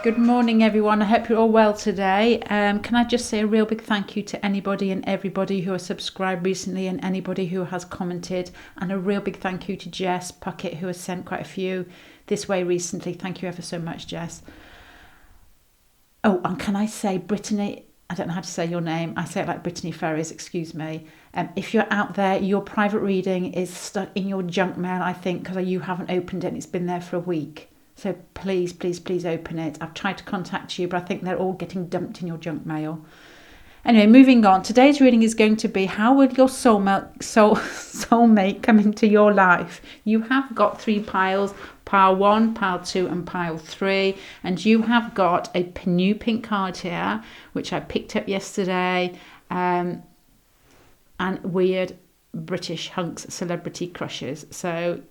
Good morning, everyone. I hope you're all well today. Can I just say a real big thank you to anybody and everybody who has subscribed recently and anybody who has commented, and a real big thank you to Jess Puckett, who has sent quite a few this way recently. Thank you ever so much, Jess. Oh, and can I say, Brittany, I don't know how to say your name. I say it like Brittany Ferries, excuse me. If you're out there, your private reading is stuck in your junk mail, I think, because you haven't opened it and it's been there for a week. So please, please, please open it. I've tried to contact you, but I think they're all getting dumped in your junk mail. Anyway, moving on. Today's reading is going to be, how will your soulmate come into your life? You have got 3 piles, pile 1, pile 2 and pile 3. And you have got a new pink card here, which I picked up yesterday. And weird British hunks, celebrity crushes. So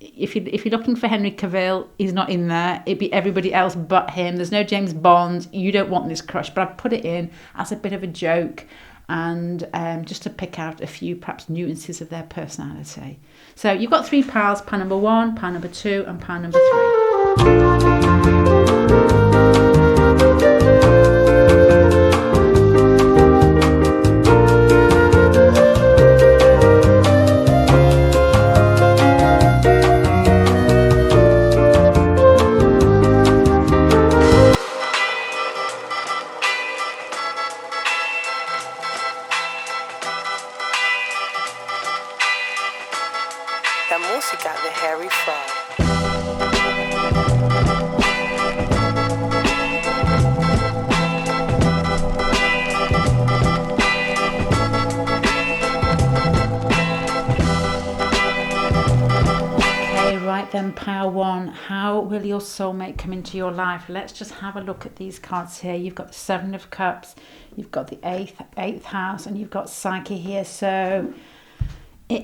if you're looking for Henry Cavill, he's not in there. It'd be everybody else but him. There's no James Bond. You don't want this crush, but I put it in as a bit of a joke and just to pick out a few perhaps nuances of their personality. So you've got 3 piles: pile number 1, pile number 2 and pile number 3. La música de Harry Fraud. Okay, right then, pile 1. How will your soulmate come into your life? Let's just have a look at these cards here. You've got the 7 of Cups, you've got the 8th house, and you've got Psyche here. So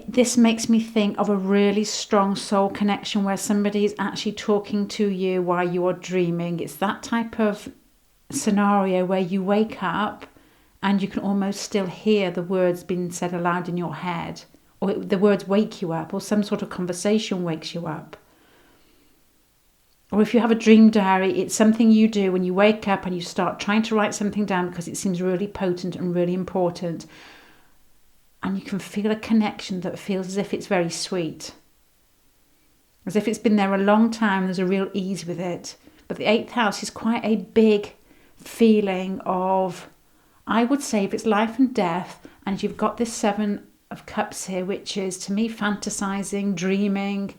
this makes me think of a really strong soul connection where somebody is actually talking to you while you are dreaming. It's that type of scenario where you wake up and you can almost still hear the words being said aloud in your head, or the words wake you up, or some sort of conversation wakes you up. Or if you have a dream diary, it's something you do when you wake up and you start trying to write something down because it seems really potent and really important. And you can feel a connection that feels as if it's very sweet. As if it's been there a long time, there's a real ease with it. But the 8th house is quite a big feeling of, I would say, if it's life and death, and you've got this 7 of Cups here, which is, to me, fantasizing, dreaming.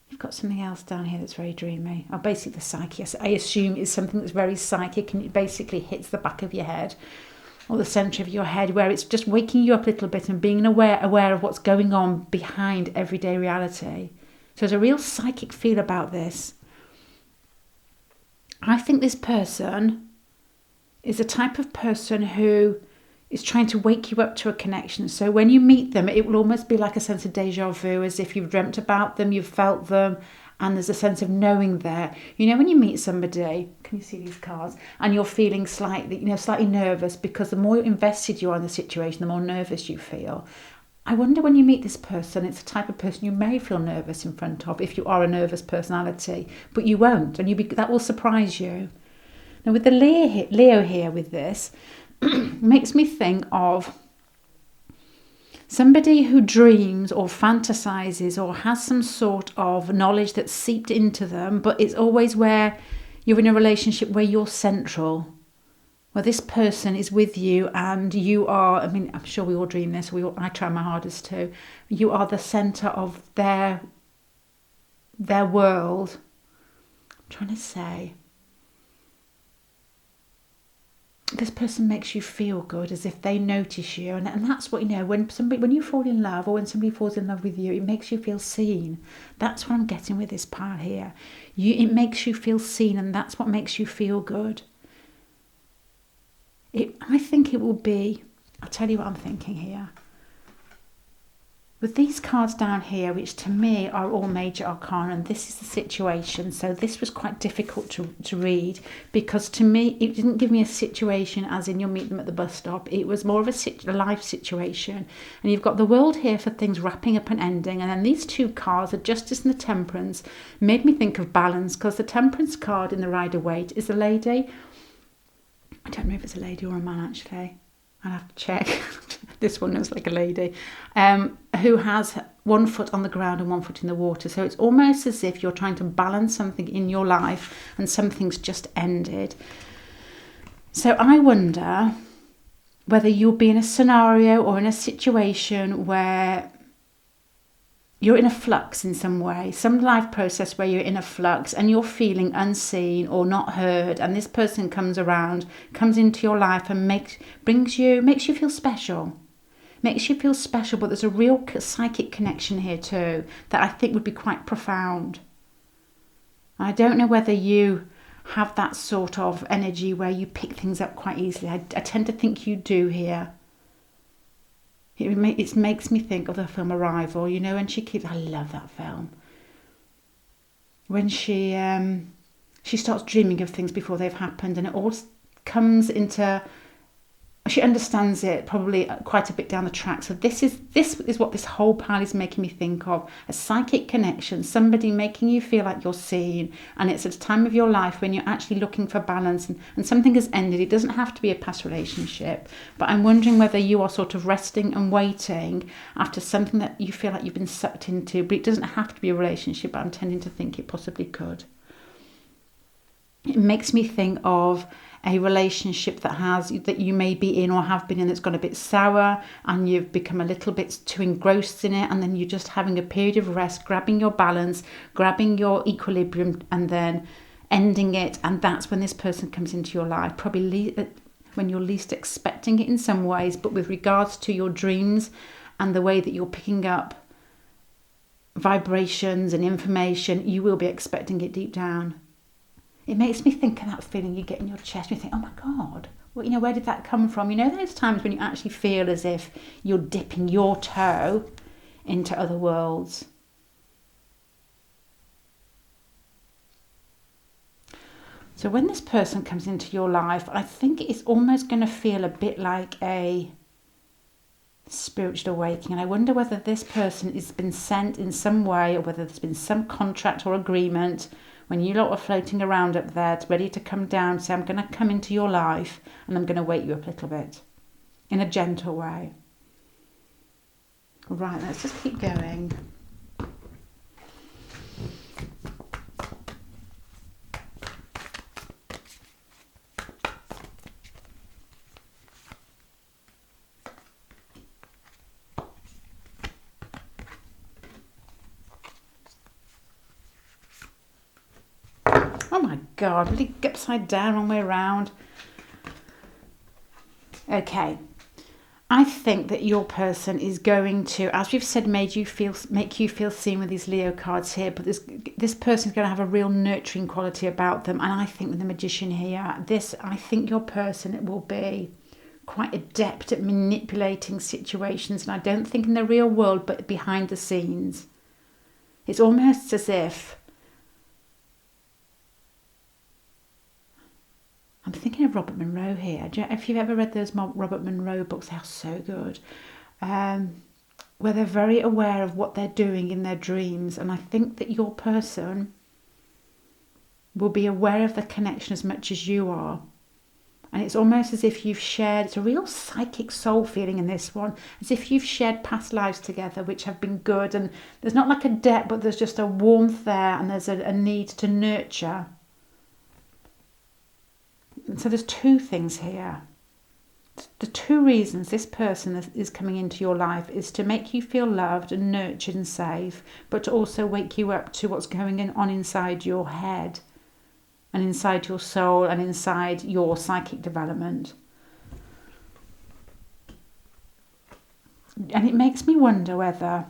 You've got something else down here that's very dreamy. Oh, basically the psyche, I assume, is something that's very psychic, and it basically hits the back of your head, or the centre of your head, where it's just waking you up a little bit and being aware of what's going on behind everyday reality. So there's a real psychic feel about this. I think this person is the type of person who is trying to wake you up to a connection. So when you meet them, it will almost be like a sense of deja vu, as if you've dreamt about them, you've felt them, and there's a sense of knowing there. You know, when you meet somebody, can you see these cards? And you're feeling slightly nervous, because the more invested you are in the situation, the more nervous you feel. I wonder, when you meet this person, it's the type of person you may feel nervous in front of if you are a nervous personality, but you won't, and that will surprise you. Now with the Leo here with this, makes me think of somebody who dreams or fantasizes or has some sort of knowledge that's seeped into them, but it's always where you're in a relationship where you're central, where this person is with you and you are, I mean, I'm sure we all dream this, I try my hardest to, you are the centre of their world. I'm trying to say, this person makes you feel good, as if they notice you, and that's what, you know, when you fall in love, or when somebody falls in love with you, it makes you feel seen. That's what I'm getting with this pile here. It makes you feel seen, and that's what makes you feel good. I think it will be, I'll tell you what I'm thinking here. with these cards down here, which to me are all major arcana, and this is the situation. So this was quite difficult to read, because to me it didn't give me a situation as in you'll meet them at the bus stop. It was more of a life situation. And you've got the World here for things wrapping up and ending, and then these two cards, the Justice and the Temperance, made me think of balance, because the Temperance card in the Rider-Waite is a lady. I don't know if it's a lady or a man, actually. I'll have to check. This one looks like a lady, who has one foot on the ground and one foot in the water. So it's almost as if you're trying to balance something in your life and something's just ended. So I wonder whether you'll be in a scenario or in a situation where you're in a flux in some way, some life process where you're in a flux and you're feeling unseen or not heard, and this person comes into your life and makes you feel special. Makes you feel special, but there's a real psychic connection here too that I think would be quite profound. I don't know whether you have that sort of energy where you pick things up quite easily. I tend to think you do here. It makes me think of the film Arrival, you know, and I love that film. When she starts dreaming of things before they've happened, and it all comes into, she understands it probably quite a bit down the track. So this is what this whole pile is making me think of: a psychic connection, somebody making you feel like you're seen, and it's at a time of your life when you're actually looking for balance, and something has ended. It doesn't have to be a past relationship, but I'm wondering whether you are sort of resting and waiting after something that you feel like you've been sucked into, but it doesn't have to be a relationship, but I'm tending to think it possibly could. It makes me think of a relationship that you may be in or have been in that's gone a bit sour, and you've become a little bit too engrossed in it, and then you're just having a period of rest, grabbing your balance, grabbing your equilibrium, and then ending it. And that's when this person comes into your life, probably when you're least expecting it in some ways, but with regards to your dreams and the way that you're picking up vibrations and information, you will be expecting it deep down. It makes me think of that feeling you get in your chest. You think, oh my God, well, you know, where did that come from? You know, those times when you actually feel as if you're dipping your toe into other worlds. So when this person comes into your life, I think it's almost going to feel a bit like a spiritual awakening. And I wonder whether this person has been sent in some way, or whether there's been some contract or agreement when you lot are floating around up there, it's ready to come down, say, I'm going to come into your life and I'm going to wake you up a little bit in a gentle way. Right, let's just keep going. Oh my God, really upside down, wrong way around. Okay, I think that your person is going to, as we've said, make you feel seen with these Leo cards here, but this person is going to have a real nurturing quality about them. And I think with the Magician here, I think your person will be quite adept at manipulating situations, and I don't think in the real world, but behind the scenes. It's almost as if, I'm thinking of Robert Monroe here. If you've ever read those Robert Monroe books, they're so good. Where they're very aware of what they're doing in their dreams. And I think that your person will be aware of the connection as much as you are. And it's almost as if you've shared, it's a real psychic soul feeling in this one, as if you've shared past lives together, which have been good. And there's not like a debt, but there's just a warmth there, and there's a need to nurture. So there's two things here. The two reasons this person is coming into your life is to make you feel loved and nurtured and safe, but to also wake you up to what's going on inside your head and inside your soul and inside your psychic development. And it makes me wonder whether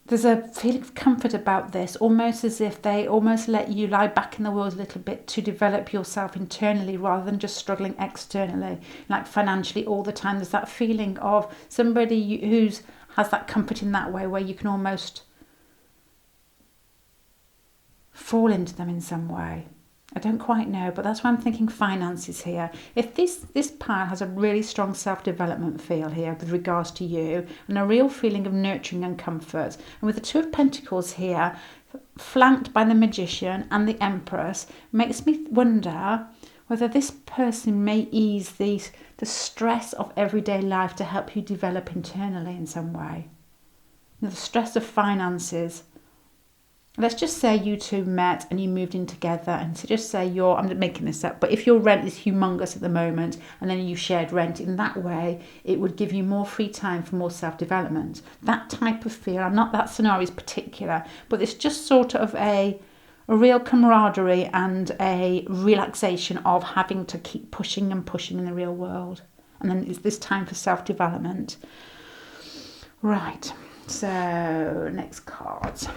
there's a feeling of comfort about this, almost as if they almost let you lie back in the world a little bit to develop yourself internally rather than just struggling externally, like financially all the time. There's that feeling of somebody who's has that comfort in that way, where you can almost fall into them in some way. I don't quite know, but that's why I'm thinking finances here. If this pile has a really strong self-development feel here with regards to you, and a real feeling of nurturing and comfort, and with the Two of Pentacles here, flanked by the Magician and the Empress, makes me wonder whether this person may ease the stress of everyday life to help you develop internally in some way. The stress of finances. Let's just say you two met and you moved in together, and so just say I'm making this up, but if your rent is humongous at the moment and then you shared rent, in that way it would give you more free time for more self-development. That type of feel. I'm not that scenario is particular, but it's just sort of a real camaraderie and a relaxation of having to keep pushing and pushing in the real world. And then it's this time for self-development. Right, so next cards.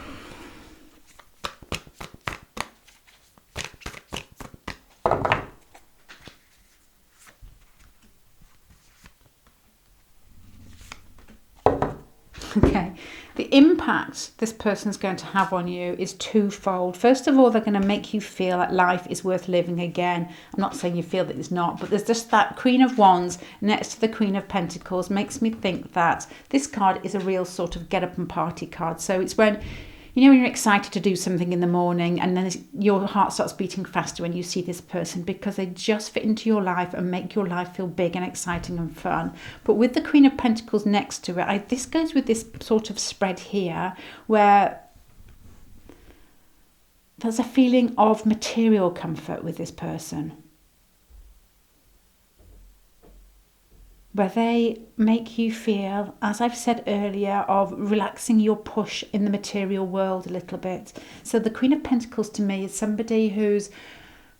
Okay, the impact this person's going to have on you is twofold. First of all, they're going to make you feel like life is worth living again. I'm not saying you feel that it's not, but there's just that Queen of Wands next to the Queen of Pentacles makes me think that this card is a real sort of get up and party card. So it's when you're excited to do something in the morning, and then your heart starts beating faster when you see this person, because they just fit into your life and make your life feel big and exciting and fun. But with the Queen of Pentacles next to it, this goes with this sort of spread here, where there's a feeling of material comfort with this person, where they make you feel, as I've said earlier, of relaxing your push in the material world a little bit. So the Queen of Pentacles to me is somebody who's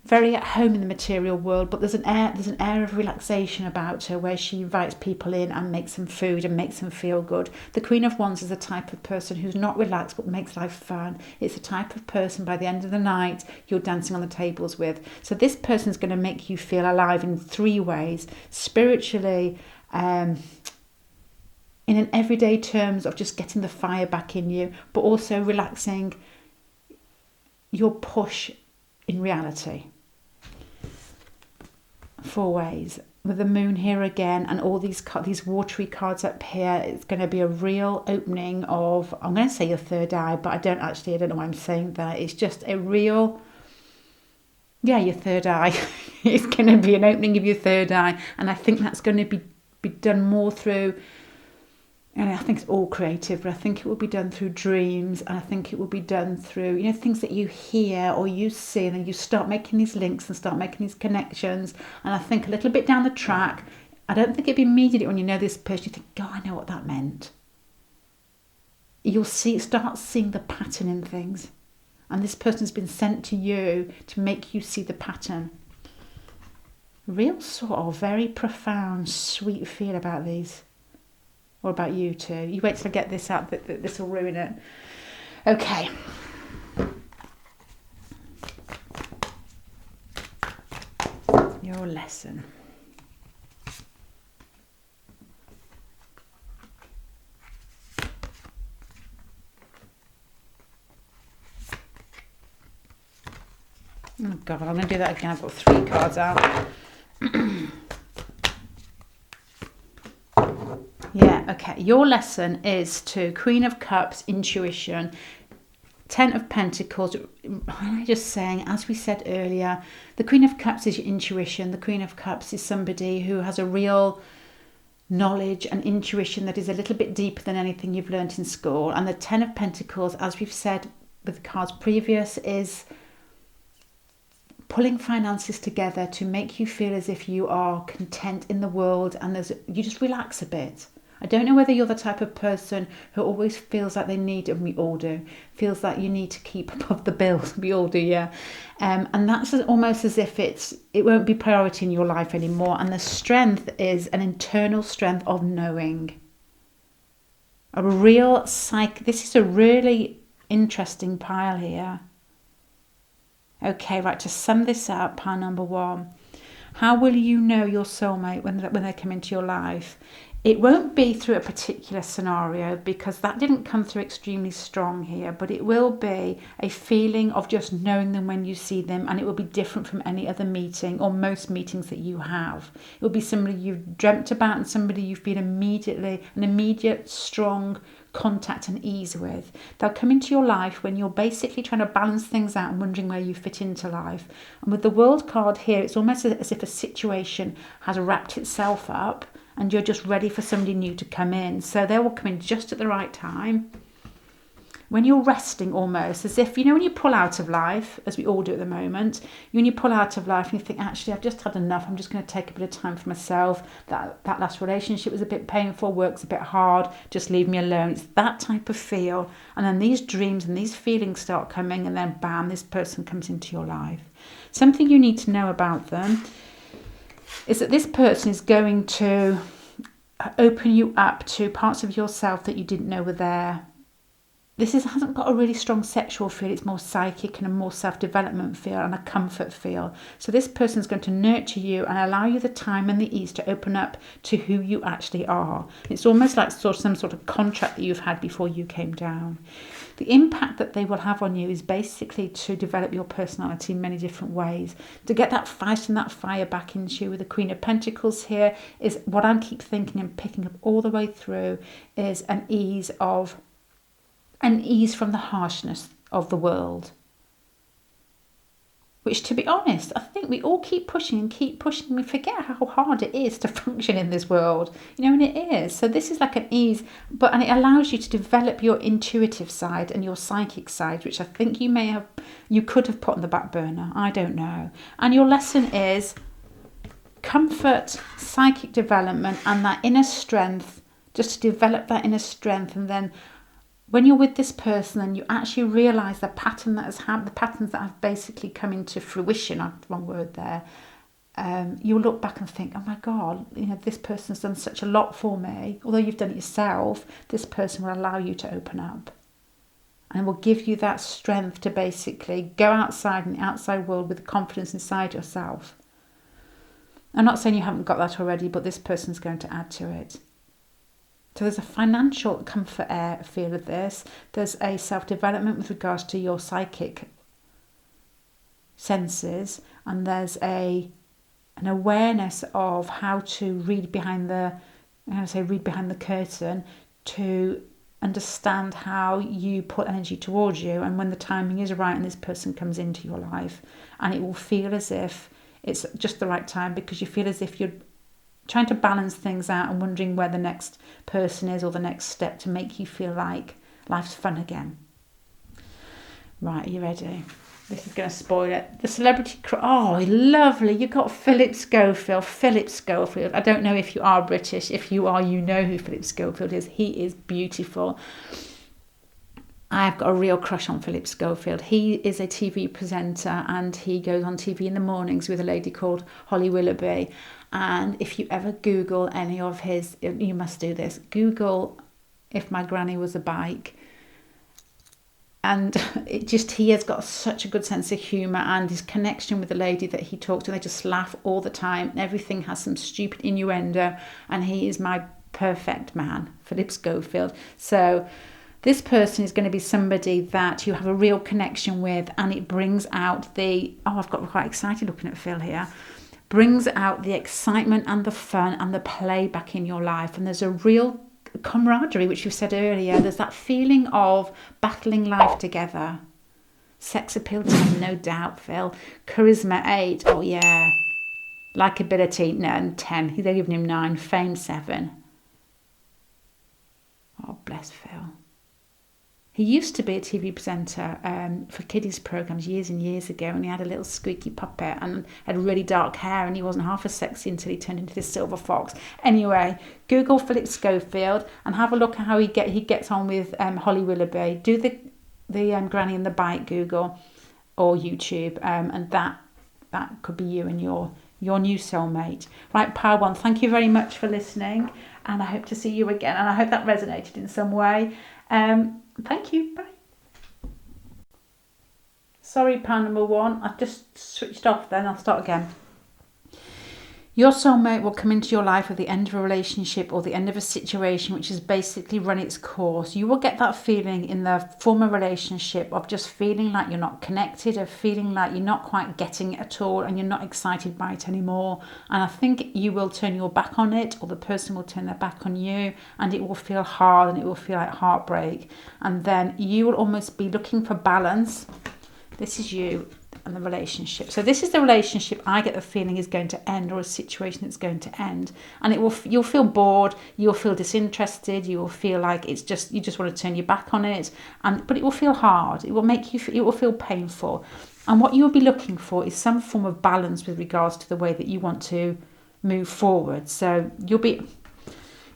very at home in the material world, but there's an air of relaxation about her, where she invites people in and makes them food and makes them feel good. The Queen of Wands is the type of person who's not relaxed but makes life fun. It's the type of person by the end of the night you're dancing on the tables with. So this person's going to make you feel alive in three ways: spiritually, in an everyday terms of just getting the fire back in you, but also relaxing your push in reality. 4 ways. With the moon here again, and all these watery cards up here, it's going to be a real opening of, I'm going to say your third eye, but I don't know why I'm saying that. It's just a real, your third eye. It's going to be an opening of your third eye, and I think that's going to be done more through, and I think it's all creative, but I think it will be done through dreams, and I think it will be done through, things that you hear or you see, and then you start making these links and start making these connections. And I think a little bit down the track, I don't think it'd be immediately when you know this person, you think, God, I know what that meant. You'll start seeing the pattern in things, and this person's been sent to you to make you see the pattern. Real sort of very profound, sweet feel about these. Or about you too. You wait till I get this out, this will ruin it. Okay. Your lesson. Oh God, I'm going to do that again. I've got 3 cards out. Okay, your lesson is to Queen of Cups, intuition, 10 of Pentacles. I'm just saying, as we said earlier, the Queen of Cups is your intuition. The Queen of Cups is somebody who has a real knowledge and intuition that is a little bit deeper than anything you've learnt in school. And the 10 of Pentacles, as we've said with the cards previous, is pulling finances together to make you feel as if you are content in the world, and you just relax a bit. I don't know whether you're the type of person who always feels like they need, and we all do, feels like you need to keep above the bills. We all do, yeah. And that's almost as if it won't be priority in your life anymore. And the strength is an internal strength of knowing. a real this is a really interesting pile here. Okay, right, to sum this up, pile number 1. How will you know your soulmate when they come into your life? It won't be through a particular scenario, because that didn't come through extremely strong here, but it will be a feeling of just knowing them when you see them, and it will be different from any other meeting or most meetings that you have. It will be somebody you've dreamt about and somebody you feel an immediate strong contact and ease with. They'll come into your life when you're basically trying to balance things out and wondering where you fit into life. And with the World card here, it's almost as if a situation has wrapped itself up and you're just ready for somebody new to come in. So they will come in just at the right time. When you're resting, almost as if, when you pull out of life, as we all do at the moment, when you pull out of life and you think, actually, I've just had enough, I'm just going to take a bit of time for myself. That last relationship was a bit painful, work's a bit hard, just leave me alone. It's that type of feel. And then these dreams and these feelings start coming, and then bam, this person comes into your life. Something you need to know about them is that this person is going to open you up to parts of yourself that you didn't know were there. This hasn't got a really strong sexual feel. It's more psychic and a more self-development feel and a comfort feel. So this person is going to nurture you and allow you the time and the ease to open up to who you actually are. It's almost like some sort of contract that you've had before you came down. The impact that they will have on you is basically to develop your personality in many different ways. To get that fight and that fire back into you with the Queen of Pentacles here is what I keep thinking and picking up all the way through is an ease from the harshness of the world. Which, to be honest, I think we all keep pushing and we forget how hard it is to function in this world. And it is. So this is like an ease, and it allows you to develop your intuitive side and your psychic side, which I think you could have put on the back burner. I don't know. And your lesson is comfort, psychic development, and that inner strength, just to develop that inner strength. And then when you're with this person and you actually realise the patterns that have basically come into fruition, wrong word there, you'll look back and think, oh my God, this person's done such a lot for me. Although you've done it yourself, this person will allow you to open up and will give you that strength to basically go outside in the outside world with confidence inside yourself. I'm not saying you haven't got that already, but this person's going to add to it. So there's a financial comfort feel of this. There's a self-development with regards to your psychic senses, and there's an awareness of how to read behind the curtain, to understand how you put energy towards you, and when the timing is right and this person comes into your life, and it will feel as if it's just the right time, because you feel as if you're trying to balance things out and wondering where the next person is or the next step to make you feel like life's fun again. Right, are you ready? This is going to spoil it. The celebrity oh, lovely. You've got Philip Schofield. Philip Schofield. I don't know if you are British. If you are, you know who Philip Schofield is. He is beautiful. I've got a real crush on Philip Schofield. He is a TV presenter and he goes on TV in the mornings with a lady called Holly Willoughby. And if you ever Google any of his, you must do this, Google If My Granny Was a Bike. And he has got such a good sense of humour, and his connection with the lady that he talks to, they just laugh all the time. Everything has some stupid innuendo, and he is my perfect man, Philip Schofield. So this person is going to be somebody that you have a real connection with, and it brings out I've got quite excited looking at Phil here, brings out the excitement and the fun and the play back in your life. And there's a real camaraderie, which you said earlier. There's that feeling of battling life together. Sex appeal 10, no doubt, Phil. Charisma 8, oh yeah. Likeability 10, they're giving him 9. Fame 7. Oh, bless Phil. He used to be a TV presenter for kiddies programmes years and years ago, and he had a little squeaky puppet and had really dark hair, and he wasn't half as sexy until he turned into this silver fox. Anyway, Google Philip Schofield and have a look at how he gets on with Holly Willoughby. Do the Granny and the Bike Google or YouTube, and that could be you and your new soulmate. Right, Pile 1, thank you very much for listening. and I hope to see you again, and I hope that resonated in some way. Thank you. Bye. Sorry, pile number 1. I've just switched off then. I'll start again. Your soulmate will come into your life at the end of a relationship or the end of a situation which has basically run its course. You will get that feeling in the former relationship of just feeling like you're not connected, of feeling like you're not quite getting it at all and you're not excited by it anymore. And I think you will turn your back on it, or the person will turn their back on you, and it will feel hard and it will feel like heartbreak. And then you will almost be looking for balance. This is you and the relationship. So this is the relationship I get the feeling is going to end, or a situation that's going to end. And you'll feel bored, you'll feel disinterested, you will feel like you just want to turn your back on it. But it will feel hard. It will feel painful. And what you'll be looking for is some form of balance with regards to the way that you want to move forward. So you'll be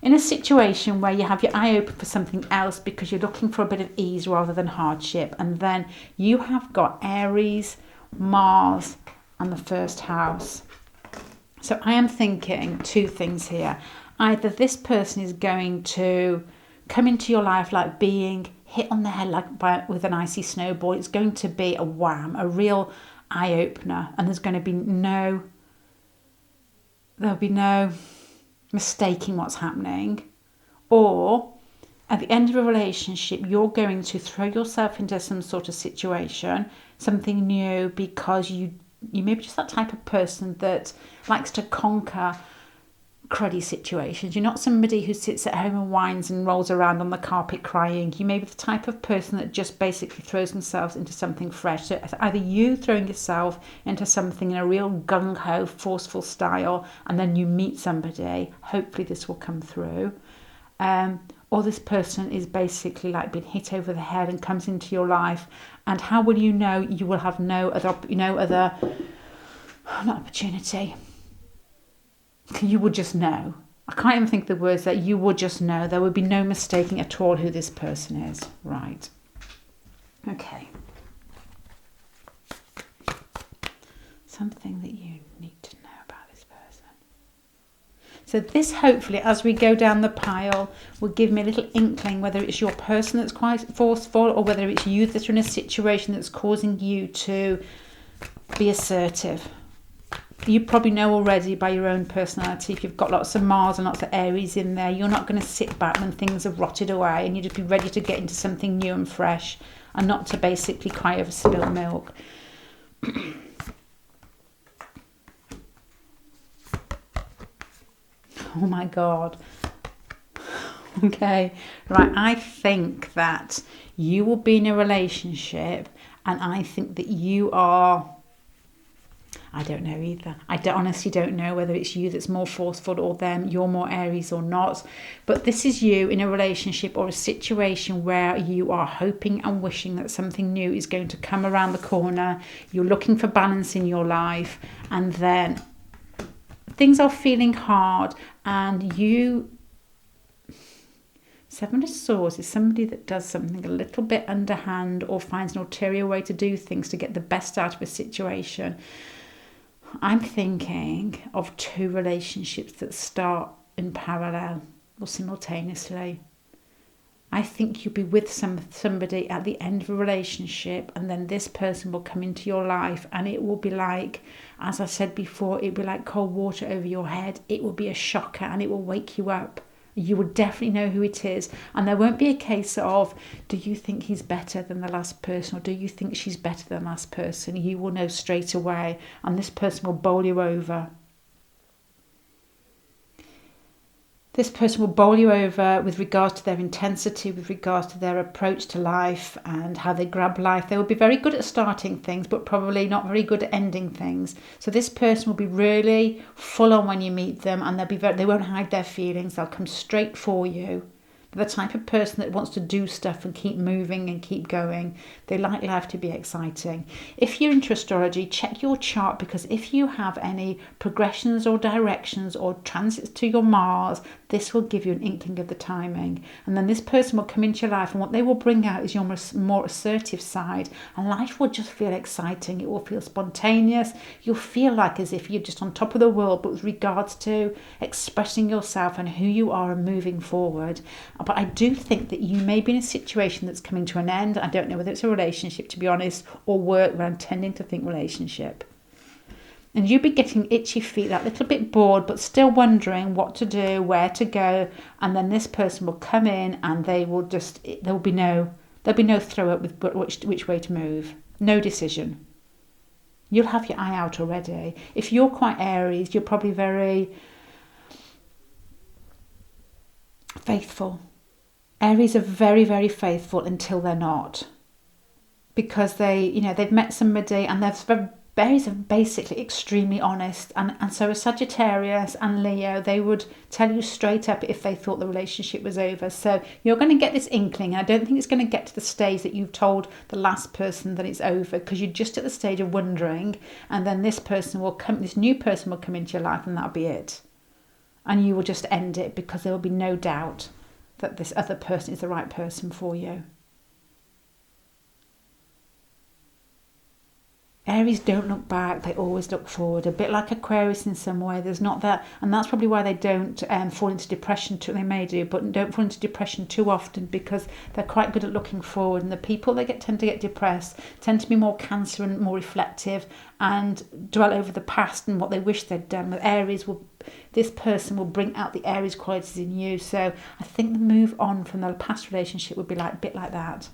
in a situation where you have your eye open for something else because you're looking for a bit of ease rather than hardship. And then you have got Aries, Mars and the first house. So I am thinking 2 things here. Either this person is going to come into your life like being hit on the head with an icy snowball. It's going to be a wham, a real eye-opener, and there'll be no mistaking what's happening. Or at the end of a relationship, you're going to throw yourself into some sort of situation, something new, because you may be just that type of person that likes to conquer cruddy situations. You're not somebody who sits at home and whines and rolls around on the carpet crying. You may be the type of person that just basically throws themselves into something fresh. So either you throwing yourself into something in a real gung-ho, forceful style, and then you meet somebody, hopefully this will come through, or this person is basically like being hit over the head and comes into your life. And how will you know? You will have no other opportunity. You would just know. I can't even think the words that you would just know. There would be no mistaking at all who this person is. Right. Okay. Something that you need to know about this person. So this, hopefully, as we go down the pile, will give me a little inkling whether it's your person that's quite forceful or whether it's you that's in a situation that's causing you to be assertive. You probably know already by your own personality, if you've got lots of Mars and lots of Aries in there, you're not going to sit back when things have rotted away, and you just be ready to get into something new and fresh and not to basically cry over spilled milk. Oh my God. Okay, right. I think that you will be in a relationship, and I think that you are... I don't know either. Honestly don't know whether it's you that's more forceful or them, you're more Aries or not. But this is you in a relationship or a situation where you are hoping and wishing that something new is going to come around the corner. You're looking for balance in your life, and then things are feeling hard, and you... 7 of Swords is somebody that does something a little bit underhand or finds an ulterior way to do things to get the best out of a situation. I'm thinking of 2 relationships that start in parallel or simultaneously. I think you'll be with somebody at the end of a relationship, and then this person will come into your life, and it will be like, as I said before, it will be like cold water over your head. It will be a shocker, and it will wake you up. You will definitely know who it is, and there won't be a case of, do you think he's better than the last person, or do you think she's better than the last person? You will know straight away, and this person will bowl you over. This person will bowl you over with regards to their intensity, with regards to their approach to life and how they grab life. They will be very good at starting things, but probably not very good at ending things. So this person will be really full on when you meet them, and they won't hide their feelings. They'll come straight for you. They're the type of person that wants to do stuff and keep moving and keep going. They like life to be exciting. If you're into astrology, check your chart, because if you have any progressions or directions or transits to your Mars, this will give you an inkling of the timing. And then this person will come into your life, and what they will bring out is your more assertive side, and life will just feel exciting. It will feel spontaneous. You'll feel like as if you're just on top of the world, but with regards to expressing yourself and who you are and moving forward. But I do think that you may be in a situation that's coming to an end. I don't know whether it's a relationship, to be honest, or work, but I'm tending to think relationship. And you'll be getting itchy feet, that little bit bored, but still wondering what to do, where to go. And then this person will come in, and there'll be no throw up with which way to move. No decision. You'll have your eye out already. If you're quite Aries, you're probably very faithful. Aries are very, very faithful until they're not, because they've met somebody, and Aries are basically extremely honest, and so a Sagittarius and Leo, they would tell you straight up if they thought the relationship was over. So you're going to get this inkling. I don't think it's going to get to the stage that you've told the last person that it's over, because you're just at the stage of wondering, and then this new person will come into your life, and that'll be it. And you will just end it, because there will be no doubt that this other person is the right person for you. Aries don't look back, they always look forward, a bit like Aquarius in some way. There's not that, and that's probably why they don't fall into depression too. They may do, but don't fall into depression too often, because they're quite good at looking forward. And the people that tend to get depressed tend to be more Cancer and more reflective, and dwell over the past and what they wish they'd done. With Aries, this person will bring out the Aries qualities in you. So I think the move on from the past relationship would be a bit like that.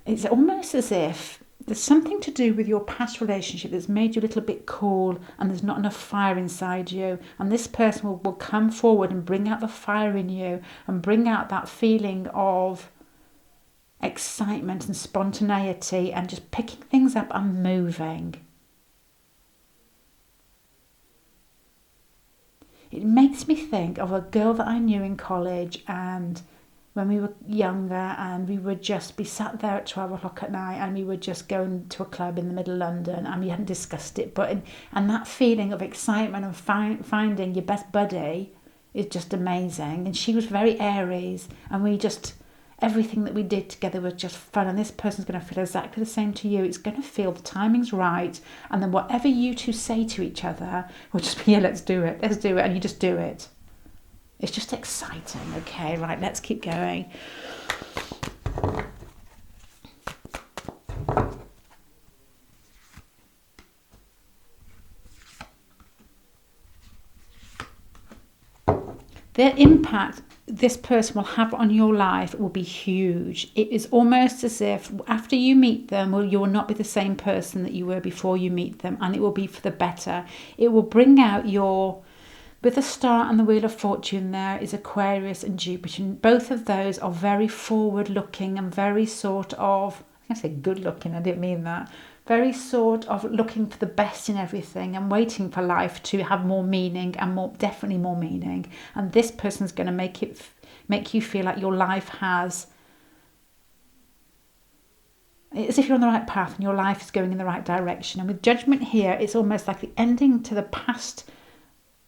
It's almost as if there's something to do with your past relationship that's made you a little bit cool, and there's not enough fire inside you. And this person will come forward and bring out the fire in you, and bring out that feeling of excitement and spontaneity, and just picking things up and moving. It makes me think of a girl that I knew in college, and when we were younger, and we would just be sat there at 12 o'clock at night, and we would just go into a club in the middle of London, and we hadn't discussed it, and that feeling of excitement and finding your best buddy is just amazing. And she was very Aries, and everything that we did together was just fun, and this person's going to feel exactly the same to you. It's going to feel the timing's right, and then whatever you two say to each other will just be, yeah, let's do it, and you just do it. It's just exciting. Okay, right, let's keep going. The impact this person will have on your life will be huge. It is almost as if after you meet them, you will not be the same person that you were before you meet them, and it will be for the better. It will bring out with the star and the Wheel of Fortune, there is Aquarius and Jupiter. And both of those are very forward-looking and very sort of, I say good-looking, I didn't mean that. Very sort of looking for the best in everything, and waiting for life to have more meaning, and definitely more meaning. And this person's going to make you feel like your life has, as if you're on the right path and your life is going in the right direction. And with Judgment here, it's almost like the ending to the past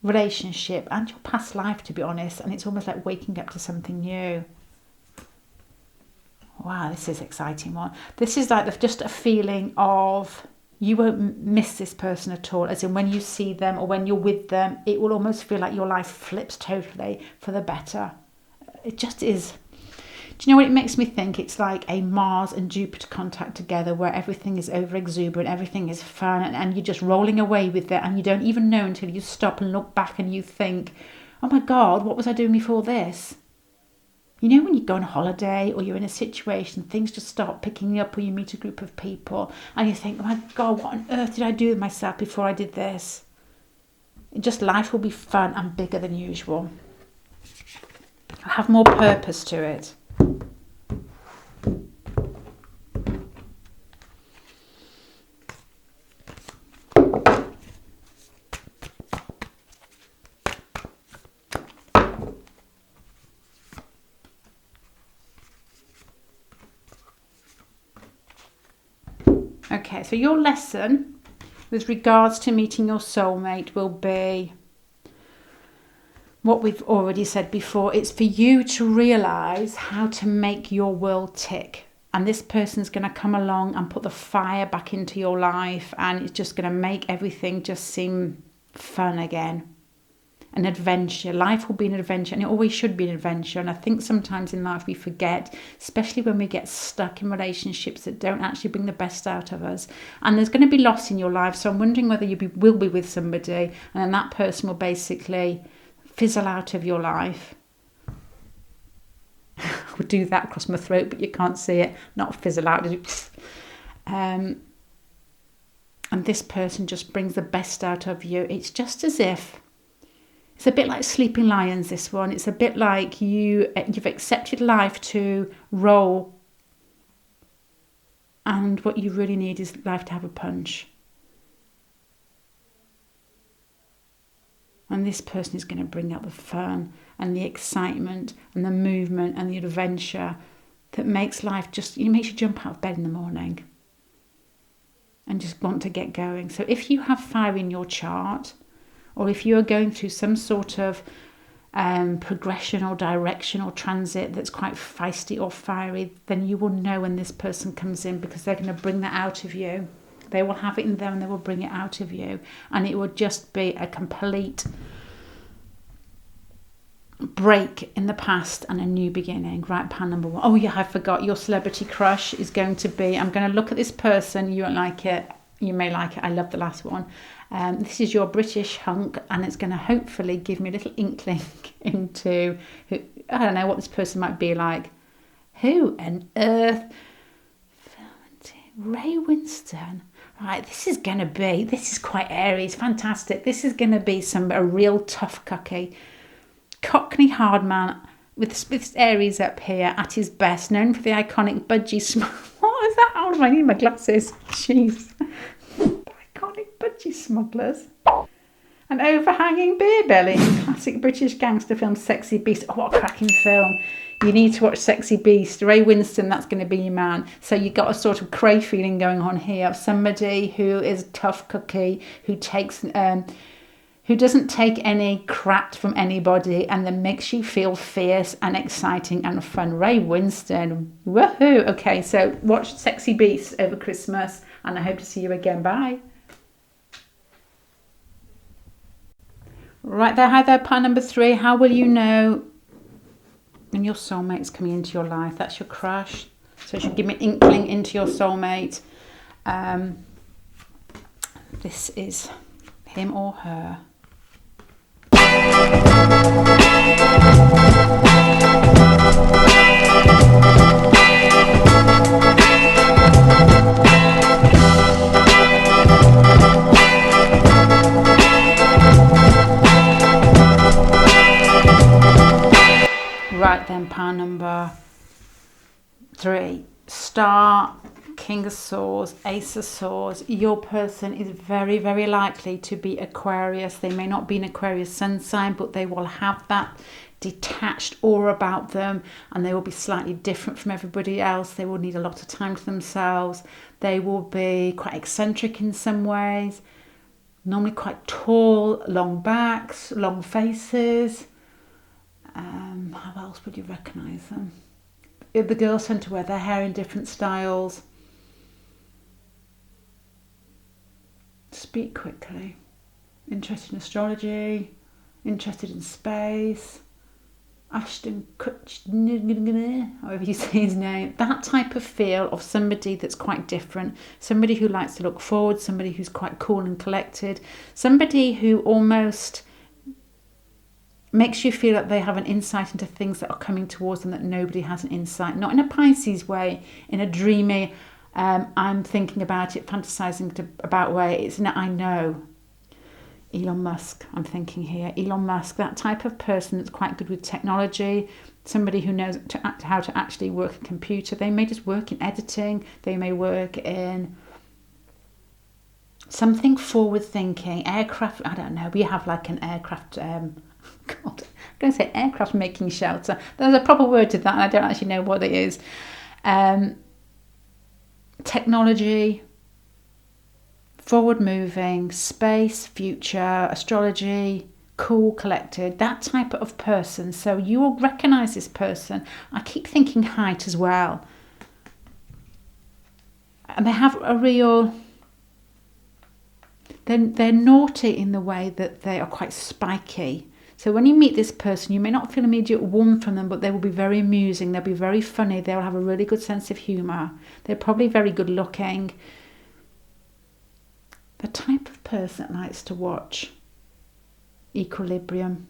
relationship and your past life, to be honest, and it's almost like waking up to something new. Wow, this is an exciting one. This is like just a feeling of you won't miss this person at all, as in when you see them or when you're with them, it will almost feel like your life flips totally for the better. It just is. Do you know what it makes me think? It's like a Mars and Jupiter contact together, where everything is over exuberant, everything is fun, and you're just rolling away with it, and you don't even know until you stop and look back and you think, oh my God, what was I doing before this? You know, when you go on holiday or you're in a situation, things just start picking you up, or you meet a group of people and you think, oh my God, what on earth did I do with myself before I did this? Life will be fun and bigger than usual. I'll have more purpose to it. Okay, so your lesson with regards to meeting your soulmate will be what we've already said before. It's for you to realise how to make your world tick. And this person's going to come along and put the fire back into your life, and it's just going to make everything just seem fun again. An adventure. Life will be an adventure, and it always should be an adventure. And I think sometimes in life we forget, especially when we get stuck in relationships that don't actually bring the best out of us. And there's going to be loss in your life. So I'm wondering whether will be with somebody, and then that person will basically fizzle out of your life. I would do that across my throat, but you can't see it. Not fizzle out. And this person just brings the best out of you. It's just as if, it's a bit like Sleeping Lions, this one. It's a bit like you've accepted life to roll, and what you really need is life to have a punch. And this person is going to bring out the fun and the excitement and the movement and the adventure that makes life just, makes you jump out of bed in the morning and just want to get going. So if you have fire in your chart, or if you are going through some sort of progression or direction or transit that's quite feisty or fiery, then you will know when this person comes in, because they're going to bring that out of you. They will have it in them and they will bring it out of you. And it will just be a complete break in the past and a new beginning. Right, pan number 1. Oh yeah, I forgot. Your celebrity crush is going to be, I'm going to look at this person. You won't like it. You may like it. I love the last one. This is your British hunk, and it's going to hopefully give me a little inkling into who, I don't know what this person might be like. Who on earth? Ray Winston. Right, this is quite airy. It's fantastic. This is going to be a real tough cookie. Cockney hard man with Aries up here at his best, known for the iconic budgie smile. What is that? Oh, I need my glasses. Jeez. Iconic budgie smugglers. An overhanging beer belly in classic British gangster film Sexy Beast. Oh, what a cracking film. You need to watch Sexy Beast. Ray Winston, that's going to be your man. So you've got a sort of cray feeling going on here of somebody who is a tough cookie, who doesn't take any crap from anybody, and then makes you feel fierce and exciting and fun. Ray Winston. Woohoo. Okay, so watch Sexy Beast over Christmas, and I hope to see you again. Bye. Right there, hi there, part number 3. How will you know when your soulmate is coming into your life? That's your crush. So it should give me an inkling into your soulmate. This is him or her. Right then, pile number 3. Star, King of Swords, Ace of Swords. Your person is very, very likely to be Aquarius. They may not be an Aquarius sun sign, but they will have that detached aura about them, and they will be slightly different from everybody else. They will need a lot of time to themselves. They will be quite eccentric in some ways. Normally quite tall, long backs, long faces. How else would you recognise them? The girls tend to wear their hair in different styles. Speak quickly. Interested in astrology. Interested in space. Ashton Kutcher, however you say his name. That type of feel of somebody that's quite different. Somebody who likes to look forward. Somebody who's quite cool and collected. Somebody who almost makes you feel that they have an insight into things that are coming towards them that nobody has an insight. Not in a Pisces way, in a dreamy, I'm thinking about it, fantasizing about way. It's I know. Elon Musk, I'm thinking here. Elon Musk, that type of person that's quite good with technology, somebody who knows how to actually work a computer. They may just work in editing. They may work in something forward-thinking. Aircraft, I don't know. We have like an aircraft... God, I'm going to say aircraft making shelter. There's a proper word to that, and I don't actually know what it is. Technology, forward moving, space, future, astrology, cool, collected, that type of person. So you will recognize this person. I keep thinking height as well. And they have a real, they're naughty in the way that they are quite spiky. So when you meet this person, you may not feel immediate warmth from them, but they will be very amusing. They'll be very funny. They'll have a really good sense of humour. They're probably very good looking. The type of person that likes to watch Equilibrium.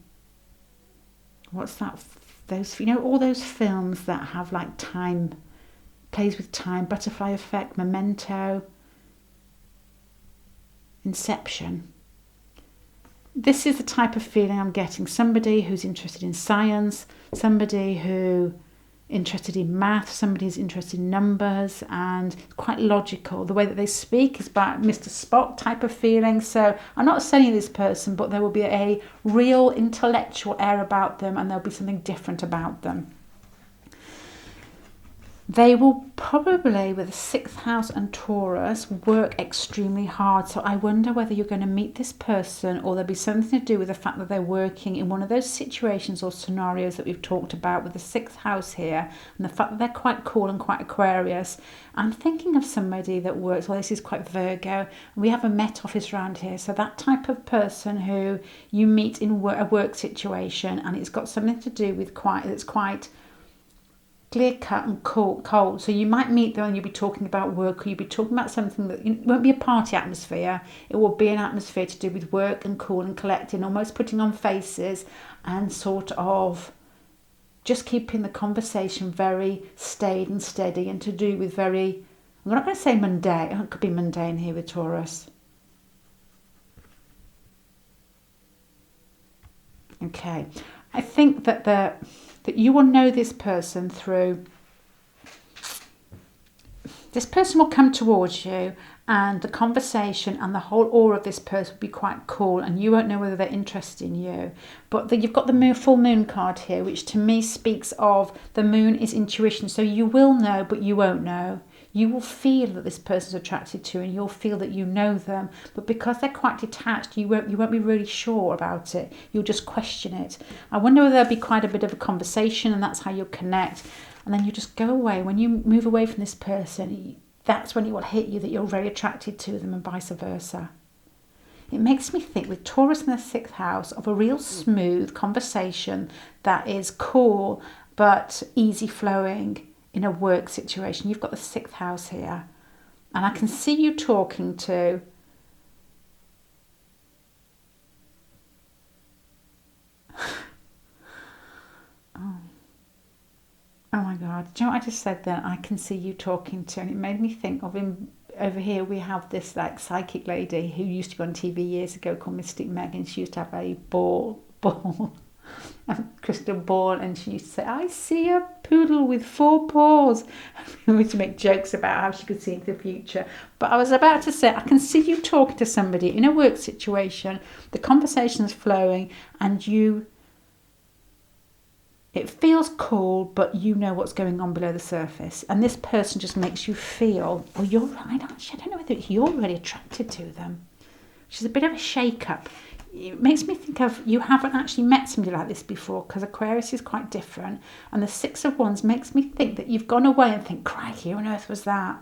What's that? Those, you know, all those films that have like time, plays with time, Butterfly Effect, Memento, Inception. This is the type of feeling I'm getting. Somebody who's interested in science, somebody who interested in math, somebody who's interested in numbers, and quite logical. The way that they speak is about Mr. Spock type of feeling. So I'm not saying this person, but there will be a real intellectual air about them, and there'll be something different about them. They will probably, with the 6th house and Taurus, work extremely hard. So I wonder whether you're going to meet this person, or there'll be something to do with the fact that they're working in one of those situations or scenarios that we've talked about with the 6th house here, and the fact that they're quite cool and quite Aquarius. I'm thinking of somebody that works, well, this is quite Virgo. We have a Met Office around here. So that type of person who you meet in a work situation, and it's got something to do with it's quite clear cut and cold. So you might meet them and you'll be talking about work, or you'll be talking about something that it won't be a party atmosphere. It will be an atmosphere to do with work and cool and collecting, almost putting on faces and sort of just keeping the conversation very staid and steady, and to do with very, I'm not going to say mundane, it could be mundane here with Taurus. Okay, I think that you will know this person through, this person will come towards you, and the conversation and the whole aura of this person will be quite cool, and you won't know whether they're interested in you. But you've got the full moon card here, which to me speaks of the moon is intuition. So you will know, but you won't know. You will feel that this person's attracted to you, and you'll feel that you know them, but because they're quite detached, you won't be really sure about it. You'll just question it. I wonder whether there'll be quite a bit of a conversation, and that's how you'll connect. And then you just go away. When you move away from this person, that's when it will hit you that you're very attracted to them, and vice versa. It makes me think, with Taurus in the 6th house, of a real smooth conversation that is cool but easy flowing in a work situation. You've got the 6th house here, and I can see you talking to oh my God, do you know what I just said then? I can see you talking to, and it made me think of him. Over here we have this like psychic lady who used to go on TV years ago called Mystic Meg, and she used to have a a crystal ball, and she used to say, I see a poodle with 4 paws. We used to make jokes about how she could see into the future. But I was about to say, I can see you talking to somebody in a work situation, the conversation's flowing, and it feels cool, but you know what's going on below the surface. And this person just makes you feel, I don't know whether you're really attracted to them. Which is a bit of a shake-up. It makes me think of, you haven't actually met somebody like this before, because Aquarius is quite different. And the 6 of Wands makes me think that you've gone away and think, crikey, who on earth was that?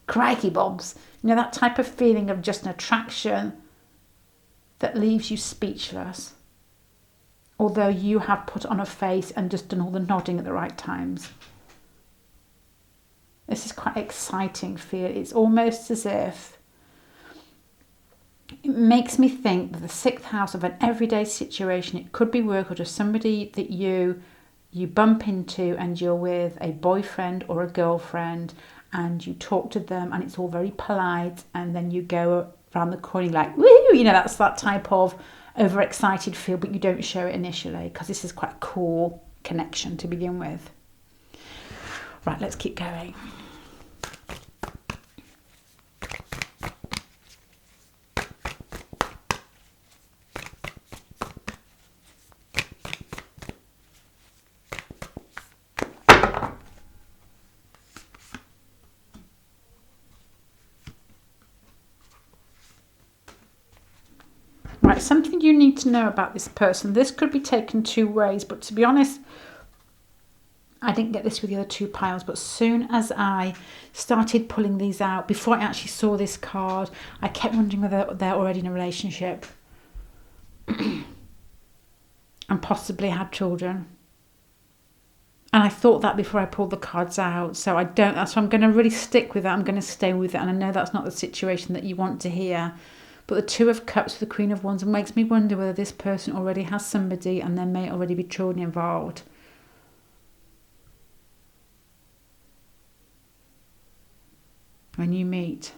Crikey bobs. You know, that type of feeling of just an attraction that leaves you speechless. Although you have put on a face and just done all the nodding at the right times. This is quite exciting feel. It's almost as if, it makes me think that the 6th house of an everyday situation, it could be work, or just somebody that you bump into, and you're with a boyfriend or a girlfriend, and you talk to them, and it's all very polite, and then you go around the corner like, woo, you know, that's that type of overexcited feel, but you don't show it initially, because this is quite a cool connection to begin with. Right, let's keep going. Right, something you need to know about this person. This could be taken two ways, but to be honest, I didn't get this with the other two piles, but as soon as I started pulling these out, before I actually saw this card, I kept wondering whether they're already in a relationship and possibly had children. And I thought that before I pulled the cards out. So I'm going to really stick with that. I'm going to stay with it. And I know that's not the situation that you want to hear. But the Two of Cups with the Queen of Wands, it makes me wonder whether this person already has somebody and there may already be children involved. When you meet.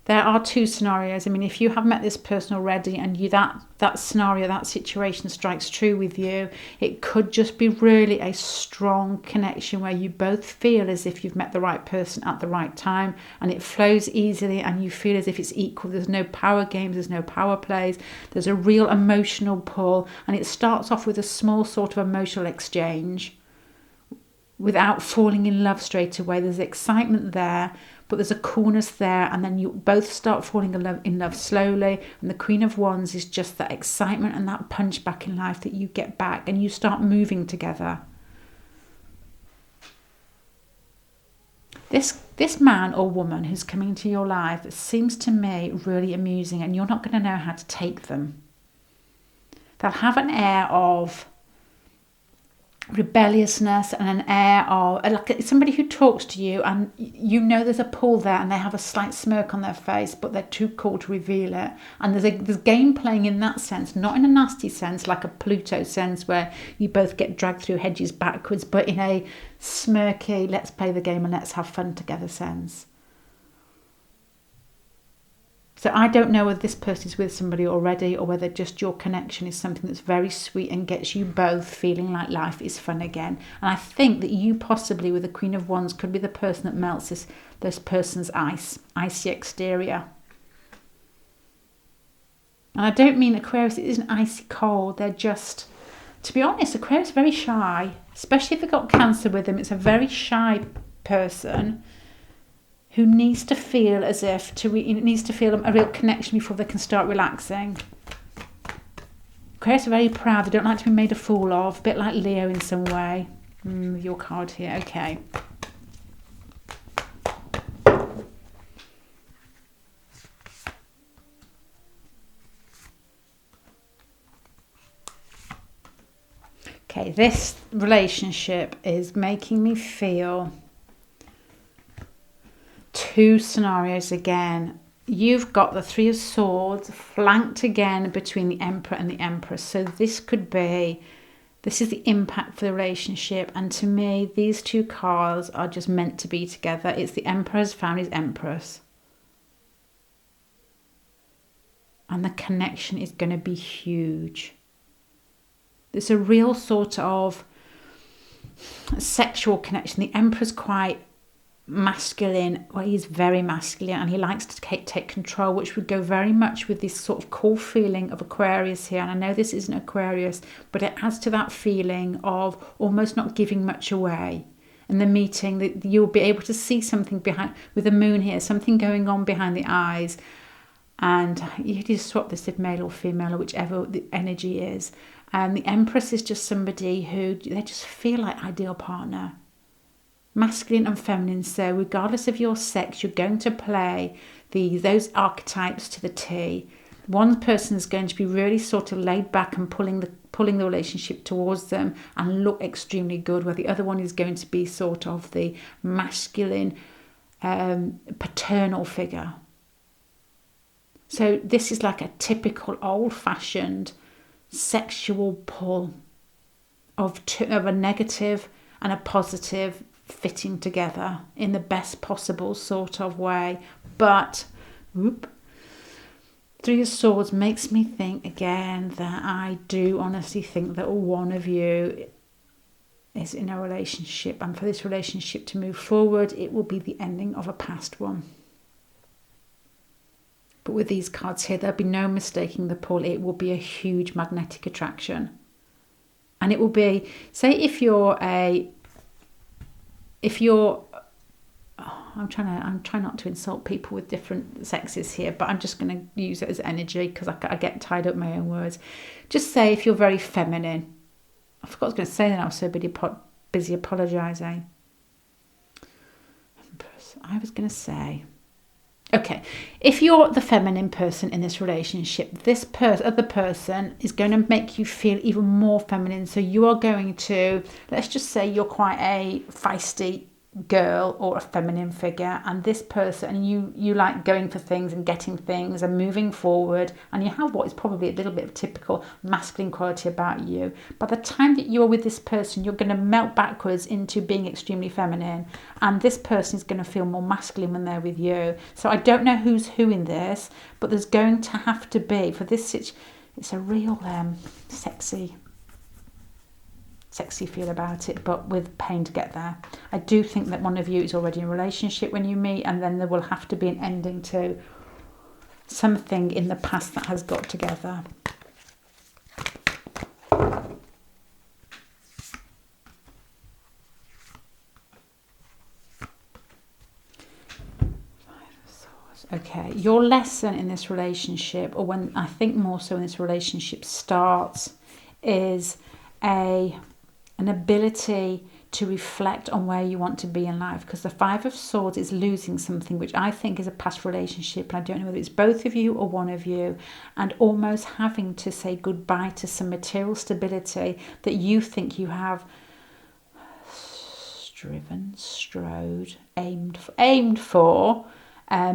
There are two scenarios. I mean, if you have met this person already and that scenario, that situation strikes true with you, it could just be really a strong connection where you both feel as if you've met the right person at the right time and it flows easily and you feel as if it's equal. There's no power games, there's no power plays. There's a real emotional pull, and it starts off with a small sort of emotional exchange without falling in love straight away. There's excitement there, but there's a coolness there, and then you both start falling in love slowly. And the Queen of Wands is just that excitement and that punch back in life that you get back, and you start moving together. This man or woman who's coming into your life seems to me really amusing, and you're not going to know how to take them. They'll have an air of rebelliousness and an air of like somebody who talks to you and you know there's a pull there, and they have a slight smirk on their face, but they're too cool to reveal it. And there's game playing in that sense, not in a nasty sense like a Pluto sense where you both get dragged through hedges backwards, but in a smirky, let's play the game and let's have fun together sense. So I don't know whether this person is with somebody already or whether just your connection is something that's very sweet and gets you both feeling like life is fun again. And I think that you possibly, with the Queen of Wands, could be the person that melts this person's icy exterior. And I don't mean Aquarius, it isn't icy cold. They're just, to be honest, Aquarius is very shy, especially if they've got Cancer with them. It's a very shy person who needs to feel as if needs to feel a real connection before they can start relaxing. Aquarius are very proud. They don't like to be made a fool of. A bit like Leo in some way. Your card here. Okay. Okay, this relationship is making me feel two scenarios again. You've got the Three of Swords flanked again between the Emperor and the Empress. So this is the impact for the relationship. And to me, these two cards are just meant to be together. It's the Emperor has found his Empress. And the connection is going to be huge. There's a real sort of sexual connection. The Emperor's quite masculine. Well, he's very masculine and he likes to take control, which would go very much with this sort of cool feeling of Aquarius here. And I know this isn't Aquarius, but it adds to that feeling of almost not giving much away. In the meeting, that you'll be able to see something behind, with the moon here, something going on behind the eyes. And you just swap this with male or female or whichever the energy is. And the Empress is just somebody who they just feel like ideal partner. Masculine and feminine, so regardless of your sex, you're going to play those archetypes to the T. One person is going to be really sort of laid back and pulling the relationship towards them and look extremely good, where the other one is going to be sort of the masculine, paternal figure. So this is like a typical old-fashioned sexual pull of a negative and a positive fitting together in the best possible sort of way. But Three of Swords makes me think again that I do honestly think that one of you is in a relationship, and for this relationship to move forward, it will be the ending of a past one. But with these cards here, there'll be no mistaking the pull. It will be a huge magnetic attraction. And it will be, say if you're I'm trying not to insult people with different sexes here, but I'm just going to use it as energy because I get tied up in my own words. Just say if you're very feminine. I forgot I was going to say that. I was so busy apologising. I was going to say, okay, if you're the feminine person in this relationship, this other person is going to make you feel even more feminine. So you are going to, let's just say you're quite a feisty girl or a feminine figure, and this person, and you like going for things and getting things and moving forward, and you have what is probably a little bit of typical masculine quality about you. By the time that you're with this person, you're going to melt backwards into being extremely feminine, and this person is going to feel more masculine when they're with you. So I don't know who's who in this, but there's going to have to be, for this it's a real sexy feel about it, but with pain to get there. I do think that one of you is already in a relationship when you meet, and then there will have to be an ending to something in the past that has got together. Okay, your lesson in this relationship, or when I think more so when this relationship starts, is an ability to reflect on where you want to be in life, because the Five of Swords is losing something which I think is a past relationship, and I don't know whether it's both of you or one of you, and almost having to say goodbye to some material stability that you think you have aimed for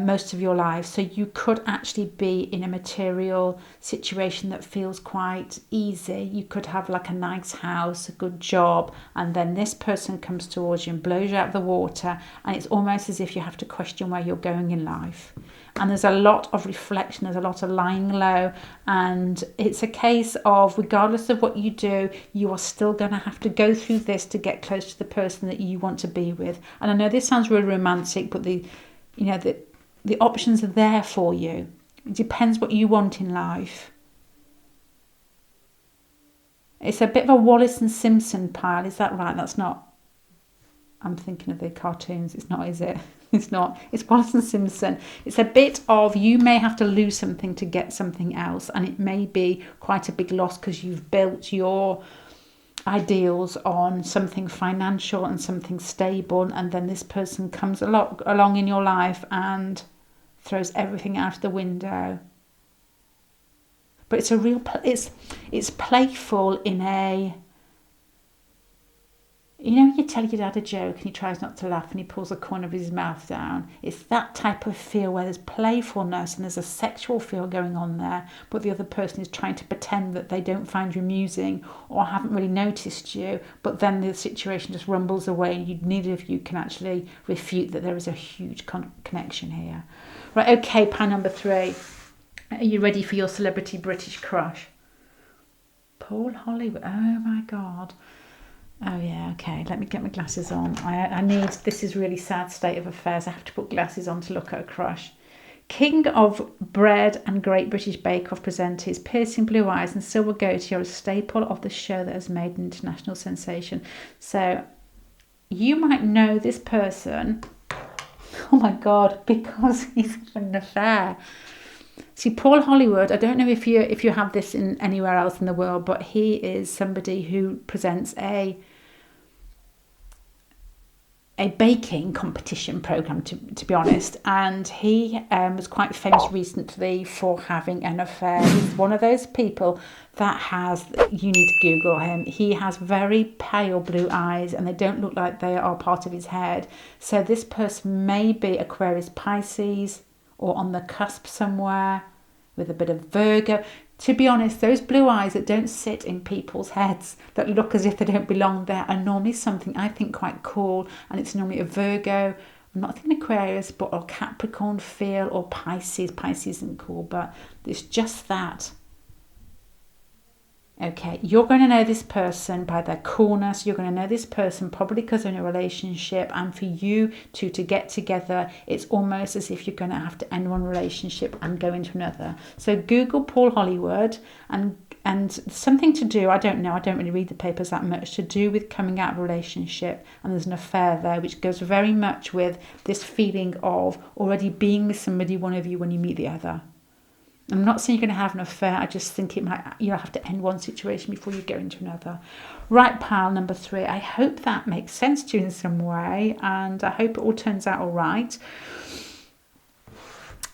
most of your life. So you could actually be in a material situation that feels quite easy. You could have like a nice house, a good job, and then this person comes towards you and blows you out of the water, and it's almost as if you have to question where you're going in life. And there's a lot of reflection, there's a lot of lying low, and it's a case of, regardless of what you do, you are still going to have to go through this to get close to the person that you want to be with. And I know this sounds really romantic, but the options are there for you. It depends what you want in life. It's a bit of a Wallace and Simpson pile, is that right? That's not, I'm thinking of the cartoons. It's not, is it? It's not. It's Wallace and Simpson. It's a bit of, you may have to lose something to get something else, and it may be quite a big loss because you've built your ideals on something financial and something stable, and then this person comes along in your life and throws everything out of the window. But it's a real, it's playful in a, you tell your dad a joke and he tries not to laugh and he pulls the corner of his mouth down. It's that type of feel where there's playfulness and there's a sexual feel going on there, but the other person is trying to pretend that they don't find you amusing or haven't really noticed you, but then the situation just rumbles away and neither of you can actually refute that there is a huge connection here. Right, okay, pile number 3. Are you ready for your celebrity British crush? Paul Hollywood. Oh my God. Oh yeah, okay. Let me get my glasses on. I need, this is really sad state of affairs. I have to put glasses on to look at a crush. King of Bread and Great British Bake Off presenters, piercing blue eyes and silver goatee are a staple of the show that has made an international sensation. So you might know this person, oh my God, because he's got an affair. See, Paul Hollywood, I don't know if you have this in anywhere else in the world, but he is somebody who presents a baking competition program, to be honest, and he was quite famous recently for having an affair. He's one of those people that has, you need to Google him, he has very pale blue eyes and they don't look like they are part of his head. So this person may be Aquarius, Pisces, or on the cusp somewhere with a bit of Virgo. To be honest, those blue eyes that don't sit in people's heads, that look as if they don't belong there, are normally something I think quite cool, and it's normally a Virgo. I'm not thinking Aquarius, but a Capricorn feel, or Pisces. Pisces isn't cool, but it's just that. Okay, you're going to know this person by their coolness. You're going to know this person probably because they're in a relationship. And for you two to get together, it's almost as if you're going to have to end one relationship and go into another. So Google Paul Hollywood and something to do, I don't know, I don't really read the papers that much, to do with coming out of a relationship. And there's an affair there, which goes very much with this feeling of already being with somebody, one of you, when you meet the other. I'm not saying you're going to have an affair. I just think it might, you'll have to end one situation before you go into another. Right, pile number 3. I hope that makes sense to you in some way, and I hope it all turns out all right.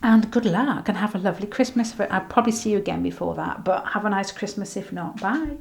And good luck, and have a lovely Christmas. I'll probably see you again before that, but have a nice Christmas if not. Bye.